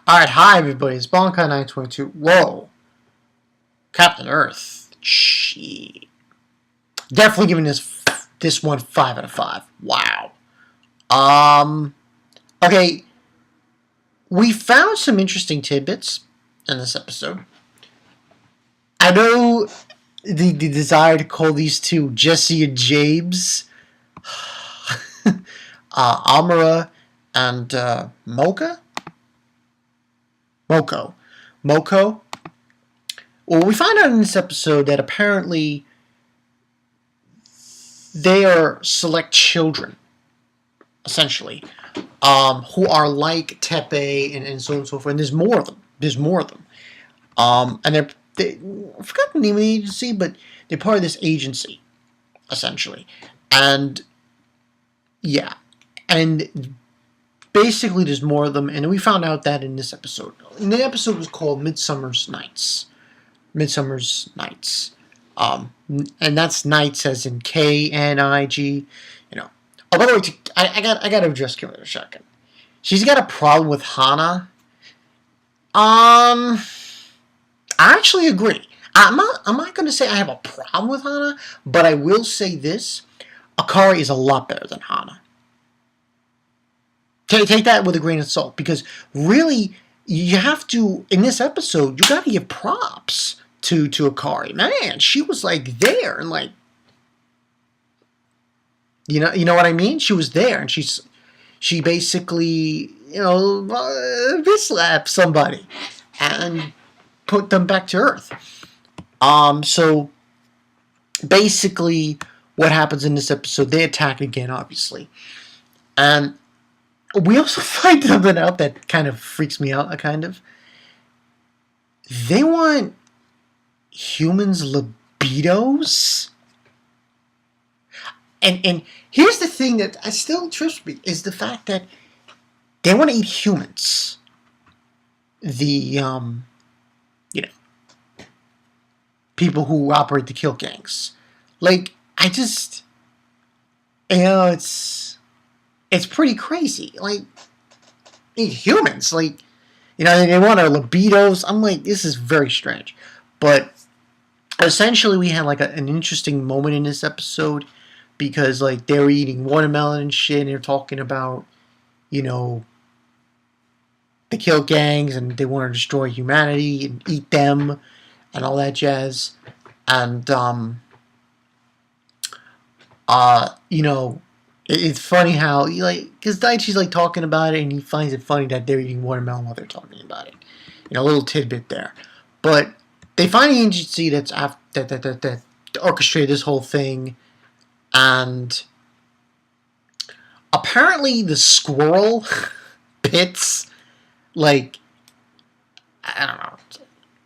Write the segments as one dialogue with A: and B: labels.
A: Alright, hi everybody, it's Bonkai922. Whoa. Captain Earth. Gee. Definitely giving this one 5 out of 5. Wow. Okay. We found some interesting tidbits in this episode. I know the desire to call these two Jesse and James. Amara and Mocha? Moko. Well, we found out in this episode that apparently they are select children, essentially, who are like Tepe and so on and so forth. And there's more of them. And I forgot the name of the agency, but they're part of this agency, essentially. And yeah, and basically there's more of them. And we found out that in this episode. And the episode was called Midsummer's Nights. And that's Knights as in Knig. Oh, by the way, I got to address Killer a second. She's got a problem with Hana. I actually agree. I'm not going to say I have a problem with Hana, but I will say this: Akari is a lot better than Hana. Take that with a grain of salt, because really, you have to, in this episode, you got to give props to Akari. Man, she was like there and like, you know what I mean? She was there and she basically, slapped somebody and put them back to Earth. So basically what happens in this episode, they attack again, obviously. And we also find something out that kind of freaks me out, kind of. They want humans' libidos? And here's the thing that still trips me, is the fact that they want to eat humans. The, people who operate the kiltgangs. Like, it's pretty crazy. Like, eat humans. Like, they want our libidos. I'm like, this is very strange. But essentially, we had like an interesting moment in this episode, because like they were eating watermelon and shit, and they're talking about, the kill gangs, and they want to destroy humanity and eat them and all that jazz. And it's funny how because Daichi's like talking about it, and he finds it funny that they're eating watermelon while they're talking about it. A little tidbit there, but they find the agency that orchestrated this whole thing, and apparently the squirrel pits, like, I don't know.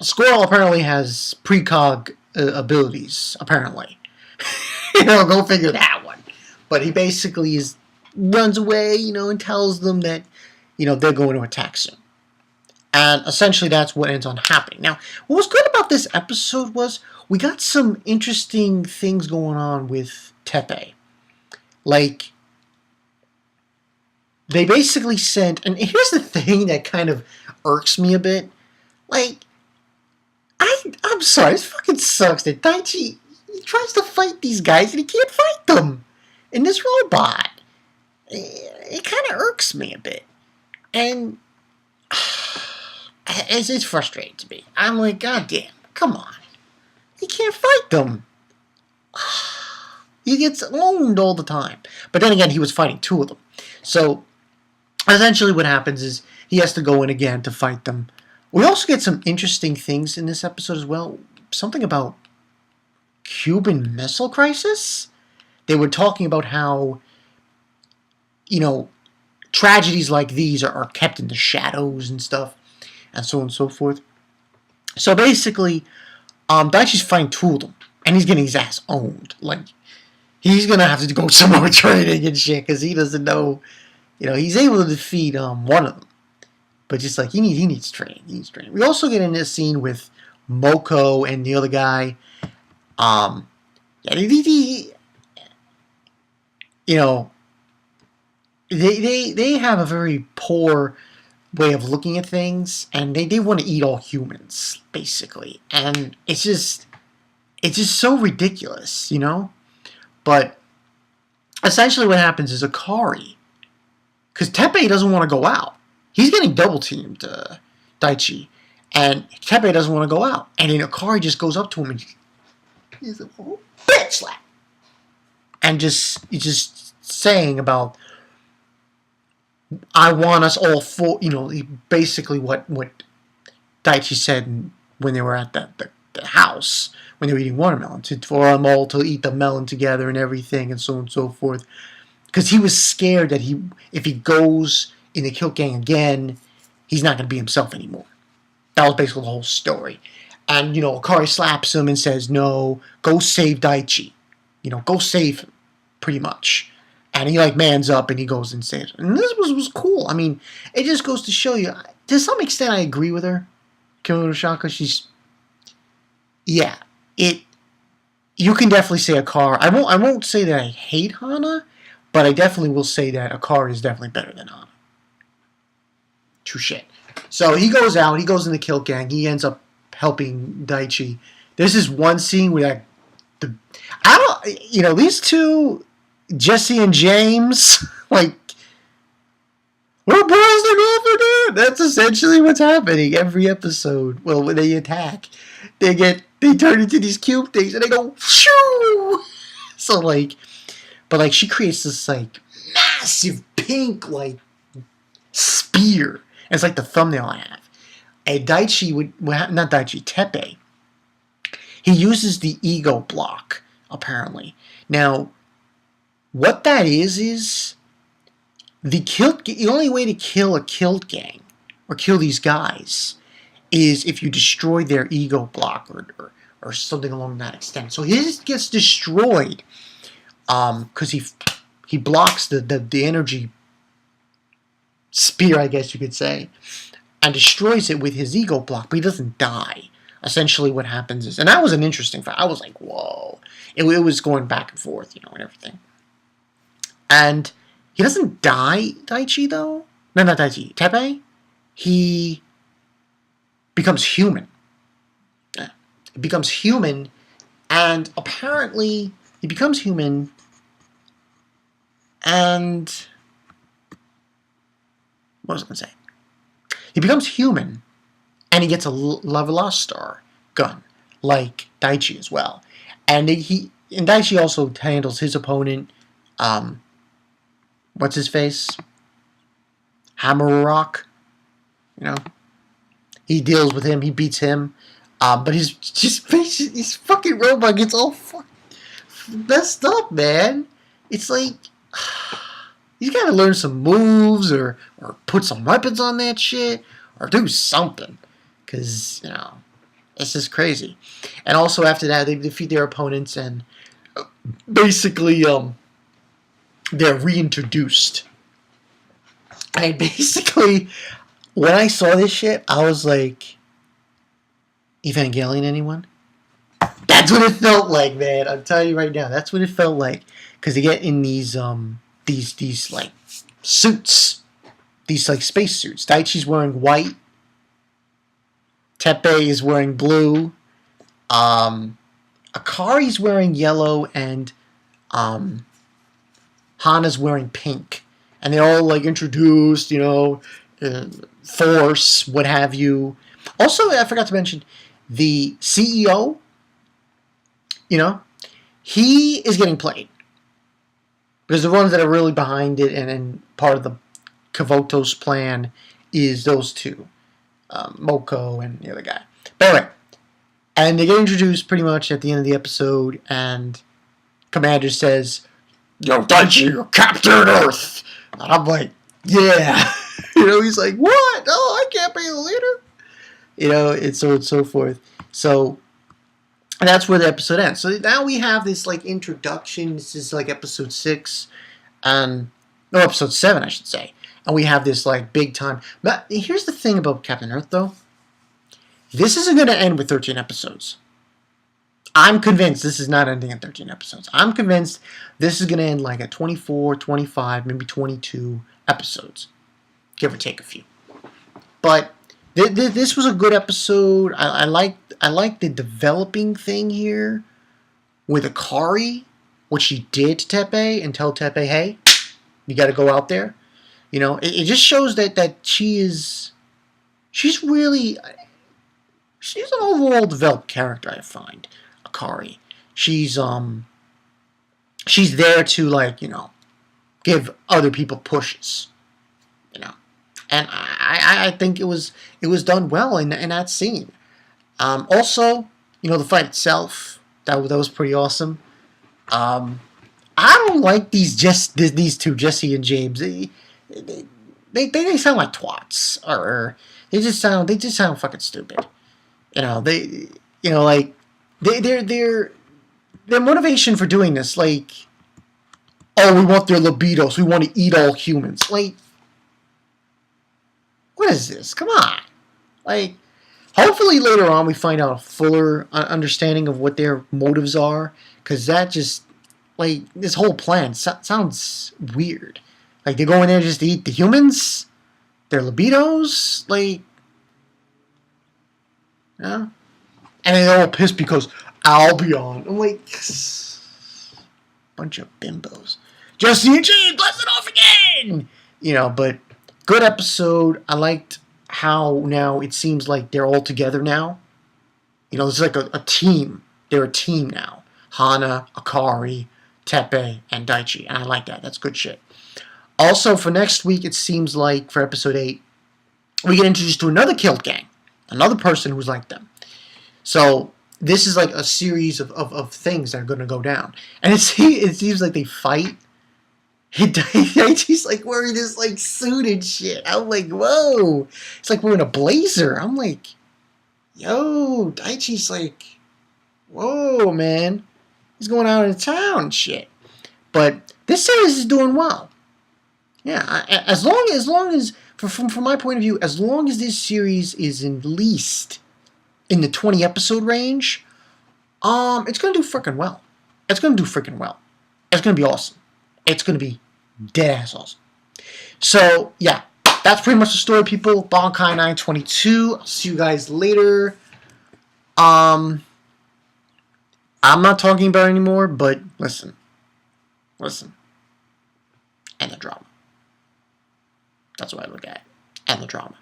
A: A squirrel apparently has precog abilities, apparently. Go figure that one. But he basically runs away, and tells them that, they're going to attack soon. And essentially that's what ends on happening. Now, what was good about this episode was we got some interesting things going on with Tepe. Like, they basically sent, and here's the thing that kind of irks me a bit. Like, I'm sorry, this fucking sucks that Daichi, he tries to fight these guys and he can't fight them in this robot. It kind of irks me a bit. And it's frustrating to me. I'm like, God damn, come on. He can't fight them. He gets owned all the time. But then again, he was fighting two of them. So, essentially what happens is he has to go in again to fight them. We also get some interesting things in this episode as well. Something about Cuban Missile Crisis. They were talking about how, tragedies like these are kept in the shadows and stuff, and so on and so forth. So basically, Daichi's fighting two of them, and he's getting his ass owned. Like, he's going to have to go some more training and shit, because he doesn't know, he's able to defeat one of them. But just like, he needs training. We also get in this scene with Moko and the other guy. They have a very poor way of looking at things, and they want to eat all humans, basically. And it's just so ridiculous, you know? But essentially what happens is Akari, because Teppei doesn't want to go out. He's getting double teamed, Daichi. And Teppei doesn't want to go out. And then Akari just goes up to him and he's like, oh, bitch slap. And he's just saying about, I want us all for, basically what Daichi said when they were at the house, when they were eating watermelon, for them all to eat the melon together and everything, and so on and so forth. Because he was scared that if he goes in the Kilt Gang again, he's not going to be himself anymore. That was basically the whole story. And, Akari slaps him and says, no, go save Daichi. Go save him, pretty much. And he, mans up and he goes and saves him. And this was cool. I mean, it just goes to show you, to some extent, I agree with her. Kimono Shaka, you can definitely say Akari. I won't say that I hate Hana, but I definitely will say that Akari is definitely better than Hana. Touché. So he goes out, he goes in the Kilt Gang, he ends up helping Daichi. There's this one scene where these two, Jesse and James, we're blasting off of it. That's essentially what's happening every episode. Well, when they attack, they turn into these cube things and they go shoo. So but she creates this massive pink spear. And it's like the thumbnail I have. And Daichi not Daichi, Teppei. He uses the ego block apparently. Now, what that is the only way to kill a Kilt Gang or kill these guys is if you destroy their ego block or something along that extent. So his gets destroyed because he blocks the energy spear, I guess you could say, and destroys it with his ego block, but he doesn't die. Essentially what happens is, and that was an interesting fact. I was like, whoa. It was going back and forth, and everything. And he doesn't die, Daichi, though. No, not Daichi. Teppei. He becomes human. Yeah. He becomes human, and apparently he becomes human, and what was I going to say? He becomes human, and he gets a Levelastar gun, like Daichi as well. And Daichi also handles his opponent, what's his face? Hammer Rock. He deals with him, he beats him. But his fucking robot gets all messed up, man. It's like, you gotta learn some moves or put some weapons on that shit or do something. Because, it's just crazy. And also after that, they defeat their opponents and basically they're reintroduced. And basically, when I saw this shit, I was like, Evangelion, anyone? That's what it felt like, man. I'm telling you right now, that's what it felt like. Because they get in these suits, these space suits. Daichi's wearing white. Teppei is wearing blue. Akari's wearing yellow, and Hana's wearing pink. And they're all introduced, Force, what have you. Also, I forgot to mention, the CEO, he is getting played. Because the ones that are really behind it and part of the Kavoto's plan is those two. Moko and the other guy. But anyway, and they get introduced pretty much at the end of the episode, and Commander says, "Yo, Daichi, you're Captain Earth." And I'm like, yeah. He's like, what? Oh, I can't be the leader. And so on and so forth. So, and that's where the episode ends. So now we have this introduction. This is episode 6. Episode 7, I should say. And we have this big time. But here's the thing about Captain Earth, though. This isn't going to end with 13 episodes. I'm convinced this is not ending in 13 episodes. I'm convinced this is going to end at 24, 25, maybe 22 episodes. Give or take a few. But this was a good episode. I like the developing thing here with Akari, what she did to Teppei, and tell Teppei, hey, you got to go out there. You know, it just shows that she's an overall developed character. I find Akari. She's there to, like, you know, give other people pushes. You know, and I think it was done well in that scene. Also, you know, the fight itself that was pretty awesome. I don't like these two, Jesse and James. They sound like twats, or they just sound fucking stupid. You know, like their motivation for doing this, like, oh, we want their libidos, we want to eat all humans. Like, what is this? Come on. Like, hopefully later on we find out a fuller understanding of what their motives are, because that just, like, this whole plan sounds weird. Like, they go in there just to eat the humans? Their libidos? Like, yeah. And they're all pissed because Albion. I'm like, bunch of bimbos. Jesse and James, blast it off again! You know, but good episode. I liked how now it seems like they're all together now. You know, it's like a team. They're a team now. Hana, Akari, Teppei, and Daichi. And I like that. That's good shit. Also, for next week, it seems like, for episode 8, we get introduced to another kilt gang. Another person who's like them. So, this is like a series of things that are going to go down. And it seems like they fight. Daichi's like wearing this like suit and shit. I'm like, whoa. It's like wearing a blazer. I'm like, yo, Daichi's like, whoa, man. He's going out of town and shit. But this series is doing well. Yeah, as long as from my point of view, as long as this series is at least in the 20 episode range, it's gonna do freaking well. It's gonna do freaking well. It's gonna be awesome. It's gonna be dead ass awesome. So yeah, that's pretty much the story, people. Bankai 922. I'll see you guys later. I'm not talking about it anymore, but listen, and the drama. That's what I look at. And the drama.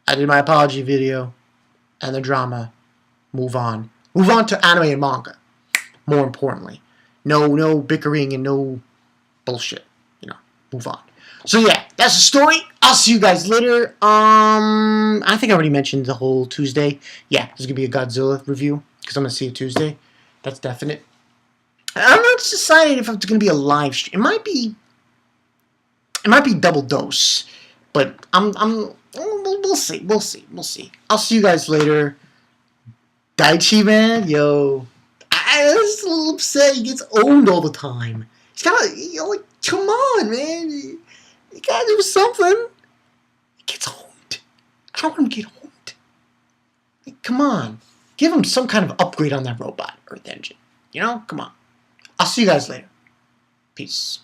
A: I did my apology video. And the drama. Move on. Move on to anime and manga. More importantly. No bickering and no bullshit. You know, move on. So yeah, that's the story. I'll see you guys later. I think I already mentioned the whole Tuesday. Yeah, there's going to be a Godzilla review. Because I'm going to see it Tuesday. That's definite. I'm not decided if it's going to be a live stream. It might be double dose, but we'll see. I'll see you guys later. Daichi, man, yo, I was a little upset. He gets owned all the time. He's gotta, like, come on, man, you gotta do something. He gets owned. I don't want him to get owned. Like, come on, give him some kind of upgrade on that robot Earth engine. You know, come on. I'll see you guys later. Peace.